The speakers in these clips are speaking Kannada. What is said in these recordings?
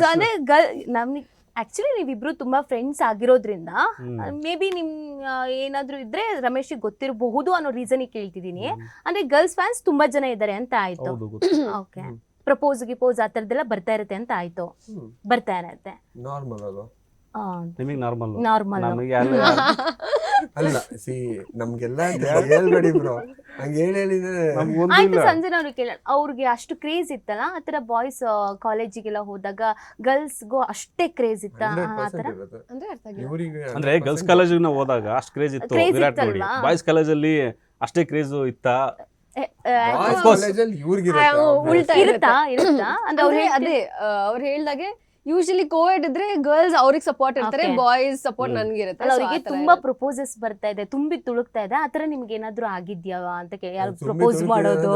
ಸೊ ಅಂದ್ರೆ ನಮ್ಗೆ ಆಕ್ಚುಲಿ ನೀವಿಬ್ರು ತುಂಬಾ ಫ್ರೆಂಡ್ಸ್ ಆಗಿರೋದ್ರಿಂದ ಮೇ ಬಿ ನಿಮ್ ಏನಾದ್ರು ಇದ್ರೆ ರಮೇಶ್ ಗೊತ್ತಿರಬಹುದು ಅನ್ನೋ ರೀಸನ್ ಕೇಳ್ತಿದೀನಿ. ಅಂದ್ರೆ ಗರ್ಲ್ಸ್ ಫ್ಯಾನ್ಸ್ ತುಂಬಾ ಜನ ಇದ್ದಾರೆ ಅಂತ ಆಯ್ತು. ಓಕೆ, ಪ್ರಪೋಸ್ ಗಿಪೋಸ್ ಆ ತರದೆಲ್ಲ ಬರ್ತಾ ಇರುತ್ತೆ ಅಂತ ಆಯ್ತು. ಬರ್ತಾ ಇರತ್ತೆ ನಾರ್ಮಲ್ ಅದು. ನಿಮಗೆ ನಾರ್ಮಲ್. ನಾರ್ಮಲ್ ಅಲ್ಲ ಸಿ ನಮ್ಗೆಲ್ಲ ಹೇಳ್ಬೇಡಿ ಬ್ರೋ, ಹಂಗ ಹೇಳಿದ್ರೆ ಆಯ್ತು. ಸಂಜನಾ ಅವ್ರಿಗೆ ಕೇಳ, ಅವ್ರಿಗೆ ಅಷ್ಟು ಕ್ರೇಜ್ ಇತ್ತಲ್ಲ ಆತರ ಬಾಯ್ಸ್ ಕಾಲೇಜಿಗೆಲ್ಲ ಹೋದಾಗ ಗರ್ಲ್ಸ್ಗೂ ಅಷ್ಟೇ ಕ್ರೇಜ್ ಇತ್ತ ಆತರ? ಅಂದ್ರೆ ಗರ್ಲ್ಸ್ ಕಾಲೇಜಿಗೆ ನಾವು ಹೋದಾಗ ಅಷ್ಟು ಕ್ರೇಜ್ ಇತ್ತು ವಿರಾಟ್ ಕೊಹ್ಲಿ. ಬಾಯ್ಸ್ ಕಾಲೇಜಲ್ಲಿ ಅಷ್ಟೇ ಕ್ರೇಜ್ ಇತ್ತಾ? ಇರುತ್ತಾ ಅಂದ್ರೆ ಅವ್ರು ಹೇಳ್ದಾಗೆ ಯೂಶಲಿ ಕೋವಿಡ್ ಇದ್ರೆ ಗರ್ಲ್ಸ್ ಅವ್ರಿಗೆ ಸಪೋರ್ಟ್ ಇರ್ತಾರೆ, ಬಾಯ್ಸ್ ಸಪೋರ್ಟ್ ನನ್ಗೆ ಇರುತ್ತೆ. ಅವರಿಗೆ ತುಂಬಾ ಪ್ರಪೋಸಸ್ ಬರ್ತಾ ಇದೆ, ತುಂಬಿ ತುಳುಕ್ತಾ ಇದೆ. ಆತರ ನಿಮ್ಗೆ ಏನಾದ್ರು ಆಗಿದ್ಯಾ ಅಂತ ಯಾರು ಪ್ರಪೋಸ್ ಮಾಡೋದು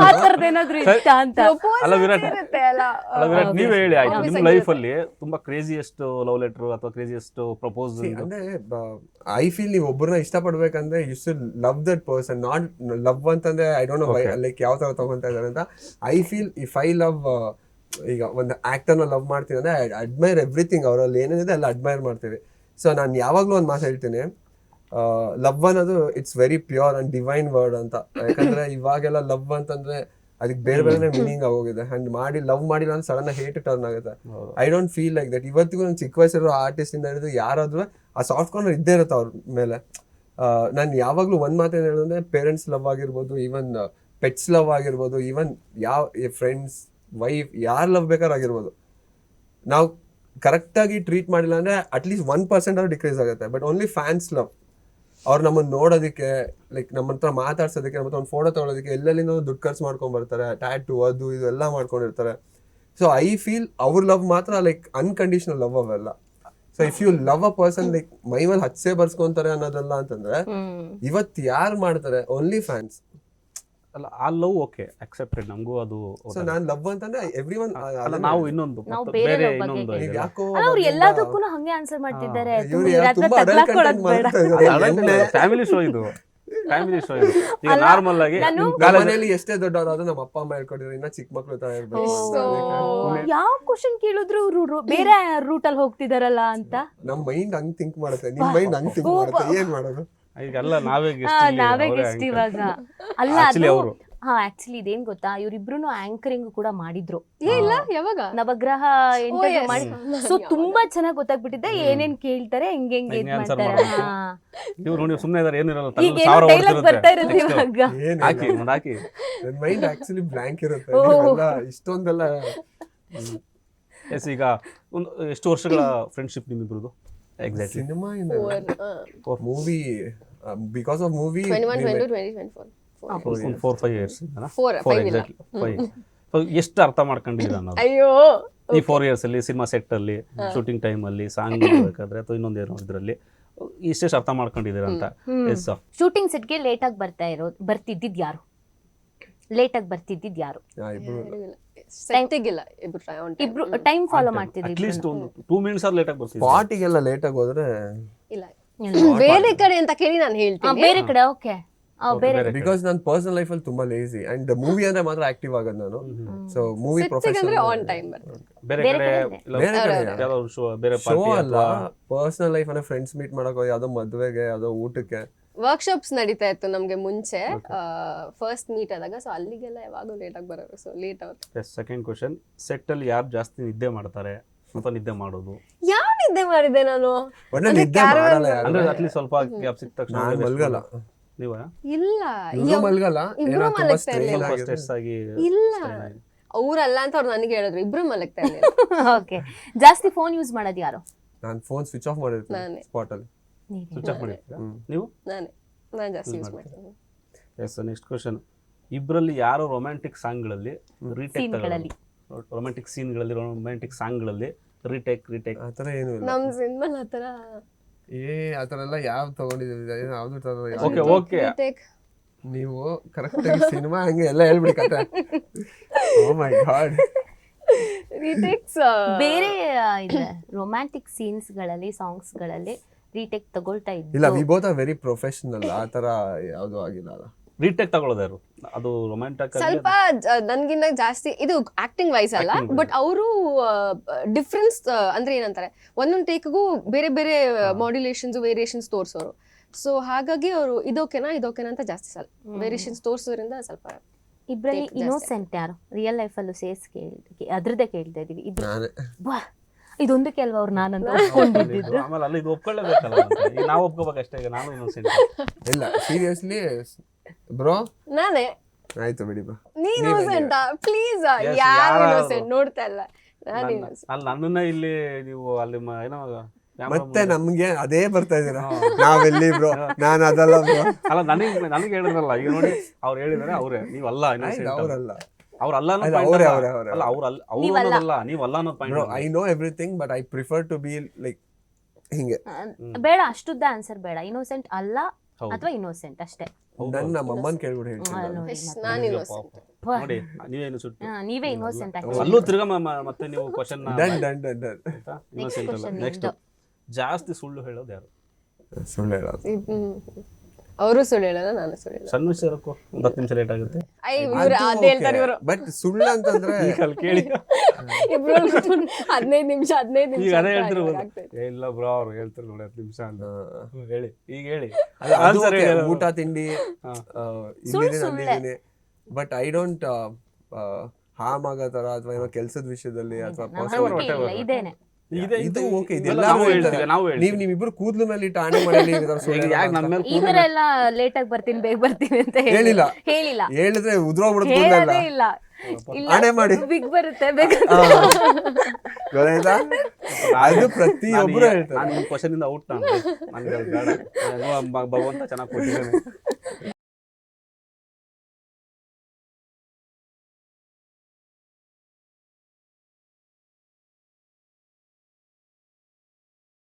ಆ ತರದ್ ಏನಾದ್ರು ಇತ್ತಾ ಅಂತ? ಅಲ್ಲ ವಿರಾಟ್, ನೀವೇ ಹೇಳಿ ಆಯ್ತು, ನಿಮ್ ಲೈಫ್ ಅಲ್ಲಿ ತುಂಬಾ ಕ್ರೇಜಿಯಸ್ಟ್ ಲವ್ ಲೆಟರ್ ಅಥವಾ ಕ್ರೇಜಿಯಸ್ಟ್ ಪ್ರಪೋಸ್? ಅಂದ್ರೆ ಐ ಫೀಲ್ ನೀವು ಒಬ್ಬರನ್ನ ಇಷ್ಟಪಡ್ಬೇಕಂದ್ರೆ you should love that person, not love ಅಂತಂದ್ರೆ ಐ ಡೋಂಟ್ ನೋ ಲೈಕ್ ಯಾವ ತರ ತಗೊಂತಾ ಇದಾರೆ ಅಂತ. I feel if I love, ಈಗ ಒಂದು ಆಕ್ಟರ್ನ ಲವ್ ಮಾಡ್ತೀನಿ ಅಂದ್ರೆ ಐ ಅಡ್ಮೈರ್ ಎವ್ರಿಥಿಂಗ್, ಅವರಲ್ಲಿ ಏನೇನಿದೆ ಎಲ್ಲ ಅಡ್ಮೈರ್ ಮಾಡ್ತೀವಿ. ಸೊ ನಾನು ಯಾವಾಗಲೂ ಒಂದು ಮಾತು ಹೇಳ್ತೀನಿ, ಲವ್ ಅನ್ನೋದು it's very pure and divine word ಅಂತ. ಯಾಕಂದ್ರೆ ಇವಾಗೆಲ್ಲ ಲವ್ ಅಂತಂದ್ರೆ ಅದಕ್ಕೆ ಬೇರೆ ಬೇರೆ ಮೀನಿಂಗ್ ಆಗೋಗಿದೆ. ಅಂಡ್ ಲವ್ ಮಾಡಿಲ್ಲ ಅಂದ್ರೆ ಸಡನ್ ಹೇಟ್ ಟರ್ನ್ ಆಗುತ್ತೆ. I don't feel like that. ಇವತ್ತಿಗೂ ನಾನು ಚಿಕ್ಕ ವಯಸ್ಸಿರೋ ಆರ್ಟಿಸ್ಟ್ ಇಂದ ಹಿಡಿದು ಯಾರಾದ್ರೂ ಆ ಸಾಫ್ಟ್ ಕಾರ್ನರ್ ಇದ್ದೇ ಇರುತ್ತೆ ಅವ್ರ ಮೇಲೆ. ನಾನು ಯಾವಾಗಲೂ ಒಂದು ಮಾತೇನು ಹೇಳೋದಂದ್ರೆ, ಪೇರೆಂಟ್ಸ್ ಲವ್ ಆಗಿರ್ಬೋದು, ಈವನ್ ಪೆಟ್ಸ್ ಲವ್ ಆಗಿರ್ಬೋದು, ಈವನ್ ಯಾವ ಫ್ರೆಂಡ್ಸ್ ವೈಫ್ ಯಾರು ಲವ್ ಬೇಕಾರಾಗಿರ್ಬೋದು, ನಾವು ಕರೆಕ್ಟಾಗಿ ಟ್ರೀಟ್ ಮಾಡಿಲ್ಲ ಅಂದರೆ ಅಟ್ಲೀಸ್ಟ್ 1% ಅವ್ರು ಡಿಕ್ರೀಸ್ ಆಗುತ್ತೆ. ಬಟ್ ಓನ್ಲಿ ಫ್ಯಾನ್ಸ್ ಲವ್, ಅವ್ರು ನಮ್ಮನ್ನು ನೋಡೋದಕ್ಕೆ, ಲೈಕ್ ನಮ್ಮ ಹತ್ರ ಮಾತಾಡ್ಸೋದಕ್ಕೆ, ನಮ್ಮ ಹತ್ರ ಒಂದು ಫೋಟೋ ತೊಗೊಳೋದಕ್ಕೆ ಎಲ್ಲೆಲ್ಲಿಂದ ದುಡ್ಡು ಖರ್ಚು ಮಾಡ್ಕೊಂಡು ಬರ್ತಾರೆ, ಟ್ಯಾಟು ಅದು ಇದು ಎಲ್ಲ ಮಾಡ್ಕೊಂಡಿರ್ತಾರೆ. ಸೊ ಐ ಫೀಲ್ ಅವ್ರ ಲವ್ ಮಾತ್ರ ಲೈಕ್ ಅನ್ಕಂಡೀಷನಲ್ ಲವ್ ಅವೆಲ್ಲ. So if you love a person like my ಮೇಲೆ ಹಚ್ಚೆ ಬರ್ಸ್ಕೊಂತಾರೆ ಅನ್ನೋದಲ್ಲ ಅಂತಂದ್ರೆ ಇವತ್ತು ಯಾರು ಮಾಡ್ತಾರೆ? Only fans. ಅಲ್ಲ ಆ ಲವ್ ಓಕೆ ಅಕ್ಸೆಪ್ಟೆಡ್, ನಮಗೂ ಅದು. ಸೊ ನಾನು ಲವ್ ಅಂತಂದ್ರೆ ಎವ್ರಿವನ್. ಅಲ್ಲ ನಾವು ಇನ್ನೊಂದು ಬೇರೆ ಇನ್ನೊಂದು ಯಾಕೋ ಅವ್ರು ಎಲ್ಲದಕ್ಕೂ ಹಂಗೆ ಆನ್ಸರ್ ಮಾಡ್ತಿದ್ದಾರೆ. ಫ್ಯಾಮಿಲಿ ಶೋ ಇದು, ಫ್ಯಾಮಿಲಿ ಶೋ ಇದು. ಈಗ ನಾರ್ಮಲ್ ಆಗಿ ಮನೆಯಲ್ಲಿ ಎಷ್ಟೇ ದೊಡ್ಡವರಾದ್ರೂ ನಮ್ಮ ಅಪ್ಪ ಅಮ್ಮ ಹೇಳ್ಕೊಟ್ಟಿದ್ರು, ಇನ್ನ ಚಿಕ್ಕ ಮಕ್ಳು ತರ ಇರ್ಬೇಕು. ಯಾವ ಕ್ವಶನ್ ಕೇಳಿದ್ರು ಬೇರೆ ರೂಟ್ ಅಲ್ಲಿ ಹೋಗ್ತಿದಾರಲ್ಲ ಅಂತ ನಮ್ ಮೈಂಡ್ ಹಂಗ್ ಥಿಂಕ್ ಮಾಡುತ್ತೆ, ನಿಮ್ ಮೈಂಡ್ ಹಂಗ್ ಥಿಂಕ್ ಮಾಡುತ್ತೆ. ಏನ್ ಮಾಡೋದು? ಈಗೆಲ್ಲ ನಾವೇ ಗೆಸ್ಟ್ ಇವಾಗ. ಅಲ್ಲ ಅವರು ಆಕ್ಚುಲಿ ಇದೇನ್ ಗೊತ್ತಾ, ಇವ್ರಿಬ್ರು ಆಂಕರಿಂಗ್ ಕೂಡ ಮಾಡಿದ್ರು. ಇಲ್ಲ ಯಾವಾಗ ನವಗ್ರಹ ಇಂಟರ್ವ್ಯೂ ಮಾಡಿ. ಸೊ ತುಂಬಾ ಚೆನ್ನಾಗಿ ಗೊತ್ತಾಗ್ಬಿಟ್ಟಿದೆ ಏನೇನ್ ಕೇಳ್ತಾರೆ, ಹೆಂಗ್ ಇದ್ ಮಾಡ್ತಾರೆ. ಇವ್ರು ಸುಮ್ಮನೆ ಇದಾರೆ, ಏನಿರಲ್ಲ, ಡೈಲಾಗ್ ಬರ್ತಾ ಇರುತ್ತೆ ಇವಾಗ. ಹಾಕಿ ನನ್ನ ಮೈಂಡ್ ಆಕ್ಚುಲಿ ಬ್ಲಾಂಕ್ ಇರುತ್ತೆ ಇಷ್ಟೊಂದೆಲ್ಲ. ಎಸ್, ಈಗ ಒಂದು ಎಷ್ಟು ವರ್ಷಗಳ ಫ್ರೆಂಡ್ಶಿಪ್ ನಿಮ್ಮಿಬ್ರದ್ದು? ಎಕ್ಸಾಕ್ಟ್ಲಿ ಸಿನಿಮಾ ಇಂದ movie, because of movie 4-5 years. ಎಷ್ಟು ಅರ್ಥ ಮಾಡ್ಕೊಂಡಿದ್ದೀರ ಅನ್ನೋದು ಅಯ್ಯೋ ಈ 4 years ಅಲ್ಲಿ? ಸಿನಿಮಾ ಸೆಟ್ ಅಲ್ಲಿ, ಶೂಟಿಂಗ್ ಟೈಮ್ ಅಲ್ಲಿ, ಸಾಂಗ್ ಮಾಡ್ಬೇಕಾದ್ರೆ ಅಥವಾ ಇನ್ನೊಂದೇನೋ ಇದ್ರಲ್ಲಿ ಇಷ್ಟೆಷ್ಟು ಅರ್ಥ ಮಾಡ್ಕೊಂಡಿದ್ದೀರ ಅಂತ? ಎಸ್. ಶೂಟಿಂಗ್ ಸೆಟ್ಗೆ ಲೇಟ್ ಆಗಿ ಬರ್ತಿದ್ದಿದ್ ಯಾರು? ಲೇಟ್ ಆಗಿ ಬರ್ತಿದ್ದಿದ್ ಯಾರು? ಇಬ್ರು ಟೈಮ್ ಫಾಲೋ ಮಾಡ್ತಿದ್ರು. ಅಟ್ಲೀಸ್ಟ್ ಒಂದು 2 minutes ಲೇಟ್ ಆಗಿ ಬರ್ತಿದ್ರು. ಪಾರ್ಟಿಗೆಲ್ಲ ಲೇಟ್ ಆಗಿ ಹೋದ್ರೆ ಇಲ್ಲ, ಬೇರೆ ಕಡೆ ಅಂತ ಕೇಳಿ ನಾನು ಹೇಳ್ತೀನಿ. ಬೇರೆ ಕಡೆ ಓಕೆ. ಬಿಕಾಸ್ ನನ್ನ ಪರ್ಸನಲ್ ಲೈಫ್ ಅಲ್ಲಿ ತುಂಬಾ ಲೇಜಿ ಅಂಡ್ ಮೂವಿ ಅಂದ್ರೆ ಮಾತ್ರ ಆಕ್ಟಿವ್ ಆಗೋದು ನಾನು. So movie professional on time ಬೇರೆ ಕಡೆ ಶೋ ಅಲ್ಲ, ಪರ್ಸನಲ್ ಲೈಫ್ ಅಂದ್ರೆ ಫ್ರೆಂಡ್ಸ್ ಮೀಟ್ ಮಾಡಕ್, ಯಾವ್ದೋ ಮದ್ವೆಗೆ, ಯಾವ್ದೋ ಊಟಕ್ಕೆ, ವರ್ಕ್ಶಾಪ್ಸ್ ನಡೀತಾ ಇತ್ತು ನಮ್ಗೆ ಮುಂಚೆ ಫಸ್ಟ್ ಮೀಟ್ ಆದಾಗ. ಸೊ ಅಲ್ಲಿಗೆಲ್ಲ ಯಾವಾಗೂ ಲೇಟ್ ಆಗಿ ಬರೋರು. ಸೊ ಲೇಟ್ ಆಗುತ್ತೆ. ಸೆಕೆಂಡ್ ಕ್ವಶನ್, ಸೆಟ್ ಅಲ್ಲಿ ಯಾರು ಜಾಸ್ತಿ ನಿದ್ದೆ ಮಾಡ್ತಾರೆ ಅಥವಾ ನಿದ್ದೆ ಮಾಡೋದು? ಯಾವ ನಿದ್ದೆ ಮಾಡಿದೆ ನಾನು? ನಿದ್ದೆ ಮಾಡಲ್ಲ ಅಂದ್ರೆ ಅಟ್ಲೀಸ್ಟ್ ಸ್ವಲ್ಪ ಗ್ಯಾಪ್ ಸಿಕ್ಕ ತಕ್ಷಣ ಮಲ್ಗಲ್ಲ. ಇಲ್ಲ, ಮಲ್ಗಲ್ಲ, ಸ್ಟ್ರೆಸ್ ಆಗಿ ಇಲ್ಲ, ಅವ್ರಲ್ಲ ಅಂತ ಅವ್ರು ನನಗೆ ಹೇಳಿದ್ರು. ಇಬ್ರು ಮಲಗ್ತಾ ಇಲ್ಲ. ಓಕೆ. ಜಾಸ್ತಿ ಫೋನ್ ಯೂಸ್ ಮಾಡೋದು ಯಾರು? ನಾನು ಫೋನ್ ಸ್ವಿಚ್ ಆಫ್ ಮಾಡಿರ್ತೀನಿ ಸ್ಪಾಟ್ ಅಲ್ಲಿ. ಸ್ವಿಚ್ ಆಫ್ ಮಾಡಿರ್ತೀರಾ ನೀವು? ನಾನು ಜಾಸ್ತಿ ಯೂಸ್ ಮಾಡ್ತೀನಿ. ಎಸ್. ನೆಕ್ಸ್ಟ್ ಕ್ವಶನ್, ಇಬ್ಬರಲ್ಲಿ ಯಾರು ರೊಮ್ಯಾಂಟಿಕ್ ಸಾಂಗ್ಗಳಲ್ಲಿ ರೀಟೇಕ್, ರೊಮ್ಯಾಂಟಿಕ್ ಸೀನ್ಗಳಲ್ಲಿ, ರೊಮ್ಯಾಂಟಿಕ್ ಸಾಂಗ್ಗಳಲ್ಲಿ ರೀಟೇಕ್ ಆತರ ಏನು ಇಲ್ಲ ನಮ್ ಸಿನಿಮಾ ಆತರ? ಆತರ ಎಲ್ಲ ಯಾವ ತಗೊಂಡಿದ್ದೀವಿ? ಓಕೆ ಓಕೆ, ನೀವು ಕರೆಕ್ಟ್ ಆಗಿ ಸಿನಿಮಾ ಹಂಗೆ ಎಲ್ಲ ಹೇಳ್ಬಿಡಿ ಕತೆ. ಓ ಮೈ ಗಾಡ್. ಬೇರೆ ರೊಮ್ಯಾಂಟಿಕ್ ಸೀನ್ಸ್ ಗಳಲ್ಲಿ, ಸಾಂಗ್ಸ್ ಗಳಲ್ಲಿ ರೀಟೇಕ್ ತಗೊಳ್ತಾ ಇದ್ದು? ಇಲ್ಲ, we both are very professional. ಆ ತರ ಯಾವ್ದು ಆಗಿಲ್ಲ ಅಲ್ಲ. ರೀಟೇಕ್ ತಗೊಳ್ಳೋದು ಯಾರು? ಅದು ರೊಮ್ಯಾಂಟಿಕ್ ಸ್ವಲ್ಪ ನನ್ಗಿನ್ನ ಜಾಸ್ತಿ ಇದು ಆಕ್ಟಿಂಗ್ ವೈಸ್ ಅಲ್ಲ, Acting wise. ಬಟ್ ಅವರು ಡಿಫ್ರೆನ್ಸ್ ಅಂದ್ರೆ ಏನಂತಾರೆ ಒಂದೊಂದು ಟೇಕ್ಗೂ ಬೇರೆ ಬೇರೆ ಮಾಡ್ಯುಲೇಷನ್ಸ್ ವೇರಿಯೇಷನ್ಸ್ ತೋರ್ಸೋರು. ಸೊ ಹಾಗಾಗಿ ಅವರು ಇದೋಕೆನಾ ಅಂತ ಜಾಸ್ತಿ ಸಲ ವೇರಿಯೇಷನ್ಸ್ ತೋರ್ಸೋದ್ರಿಂದ ಸ್ವಲ್ಪ ಇಬ್ರಲ್ಲಿ ಜಾಸ್ತಿ ಇನ್ನೋಸೆಂಟ್ ಯಾರು ರಿಯಲ್ ಲೈಫಲ್ಲೂ ಸೇರ್ಸ್ ಅದ್ರದ್ದೇ ಕೇಳ್ತಾ ಇದೀವಿ ಇಬ್ರು. ನಾನೇ ವಾ ಇದೊಂದಕ್ಕೆ ಅಲ್ವಾ ಅವ್ರು ನಾನಂತ ಒಪ್ಕೊಂಡಿದ್ದು. ಆಮೇಲೆ ಅಲ್ಲಿ ಇದು ಒಪ್ಕೊಳ್ಳೇಬೇಕಲ್ಲ ಮತ್ತೆ. ಈಗ ನಾವು ಒಪ್ಕೋಬೇಕಷ್ಟೇ. ಈಗ ನಾನು ಇನ್ನೊಂದು ಇಲ್ಲ ಸೀರಿಯಸ್ಲಿ ಬ್ರೋ. ನಾನೇ ಆಯ್ತು ಬಿಡಿ ಬ್ರೋ. ನೀನ್ ಇನ್ನೋಸೆಂಟ್ ಪ್ಲೀಸ್ Yes, ಯಾರು ಯಾರು? ಇನ್ನೋಸೆಂಟ್ ನೋಡ್ತಾ ಇಲ್ಲ ನಾನು ಇನ್ನೋಸೆಂಟ್. ಅಲ್ಲಿ ನನ್ನನ್ನ ಇಲ್ಲಿ ನೀವು ಅಲ್ಲಿ ಏನೋ camera ಮತ್ತೆ ಮುಂದೆ- ನಮ್ಗೆ ಅದೇ ಬರ್ತಾ ಇದೀರಾ. ನಾವೆಲ್ಲಿ ಬ್ರೋ, ನಾನು ಅದಲ್ಲ ಬ್ರೋ. ಅಲ್ಲ ನನಗೆ ಹೇಳಿದ್ರಲ್ಲ ಈಗ ನೋಡಿ ಅವ್ರು ಹೇಳಿದಾರೆ ಅವರೇ ನೀವಲ್ಲ ಇನ್ನೊಂದು ಅವರಲ್ಲ ಅವ್ರಲ್ಲ ಅನ್ನೋ ಆಯ್ತು, point ಅವ್ರೇ, ಅಲ್ಲ. ಅವ್ರೇ, ಅವ್ರೇ. ಅಲ್ಲ ಅವ್ರು ನೀವಲ್ಲ. ಅನ್ನೋದಲ್ಲ ನೀವಲ್ಲ ಅನ್ನೋ point. Bro I know everything but I prefer to be like ಹಿಂಗೆ. ಬೇಡ ಅಷ್ಟುದ್ದ ಆನ್ಸರ್ ಬೇಡ. ಇನ್ನೋಸೆಂಟ್ ಅಲ್ಲ ಹೌದು. ಅಥವಾ ಇನ್ನೋಸೆಂಟ್ ಅಷ್ಟೇ. ನನ್ನ ನಮ್ಮಮ್ಮನ್ ಕೇಳ್ಬಿಟ್ಟು ಹೇಳ್ತೀನಿ. ನೋಡಿ ನಾನು ಇನ್ನೋಸೆಂಟ್. ನೋಡಿ ನೀವೇನು ಸುಟ್ಟು ನೀವೇ ಇನ್ನೋಸೆಂಟ್ ಅಲ್ಲೂ ತಿರ್ಗಾ ಮತ್ತೆ ನೀವು question done done done done. Innocent ಅಲ್ಲ. question ನೆಕ್ಸ್ಟ್ ಜಾಸ್ತಿ ಸುಳ್ಳು ಹೇಳೋದು ಯಾರು? ಸುಳ್ಳು ಹೇಳೋದು. ಅವರು ಸುಳ್ಳು ಹೇಳಲ್ಲ, ನಾನು ಸುಳ್ಳು ಹೇಳಲ್ಲ. ಸಣ್ಣ ವಿಷಯಕ್ಕೂ 10 ನಿಮಿಷ ಲೇಟ್ ಆಗುತ್ತೆ. ಇವ್ರು ಅದೇ ಹೇಳ್ತಾರೆ ಇವರು. ಬಟ್ ಸುಳ್ಳು ಅಂತಂದ್ರೆ ಈಗ ಅಲ್ಲಿ ಕೇಳಿ ಇಬ್ರು 15 ನಿಮಿಷ ಈಗ ಅದೇ ಹೇಳ್ತಿರು ಆಗ್ತೈತೆ. ಇಲ್ಲ ಬ್ರೋ ಅವ್ರು ಹೇಳ್ತಾರೆ ನೋಡಿ 10 ನಿಮಿಷ ಅಂತ. ಹೇಳಿ ಈಗ ಹೇಳಿ ಅದು ಆನ್ಸರ್ okay, ಹೇಳಿ. ಊಟ ತಿಂಡಿ ಇಲ್ಲಿದ್ದೀನಿ. ಬಟ್ ಐ ಡೋಂಟ್ ಹಾರ್ಮ್ ಆಗೋ ತರ ಅಥವಾ ಏನೋ ಕೆಲ್ಸದ ವಿಷಯದಲ್ಲಿ ಅಥವಾ ಇಲ್ಲ ಇದೇನೆ. ಇದು ಓಕೆ. ನಾವು ಇದೆಲ್ಲ ಹೇಳ್ತೀವಿ, ನಾವು ಹೇಳ್ತೀವಿ. ನೀವಿಬ್ರು ಕೂದ್ಲು ಮೇಲೆ ಇಟ್ಟು ಆಣೆ ಮಾಡಿ ಯಾಕೆ ನಮ್ಮ ಮೇಲೆ ಈ ತರ ಎಲ್ಲ ಲೇಟ್ ಆಗಿ ಬರ್ತೀನಿ ಬೇಗ ಬರ್ತೀನಿ ಅಂತ ಹೇಳಿಲ್ಲ. ಹೇಳಿಲ್ಲ. ಹೇಳಿದ್ರೆ ಉದ್ರೋಗ್ಬಿಡುತ್ತೆ ಕೂದಲೆಲ್ಲ. ಹೇಳೋದೇ ಇಲ್ಲ. ಆಣೆ ಮಾಡಿ. ಬಿಗ್ ಬರುತ್ತೆ ಬೇಗ. ಗೊತ್ತಾಯ್ತಾ? ಅದು ಪ್ರತಿಯೊಬ್ರು ಹೇಳ್ತಾರೆ. ನಾನು ಈ ಕ್ವಶನ್ ಇಂದ ಔಟ್. ನಾನು ನನಗೆ ಬೇಡ ಭಗವಂತ ಚೆನ್ನಾಗಿ ಕೊಟ್ಟಿದ್ದಾನೆ.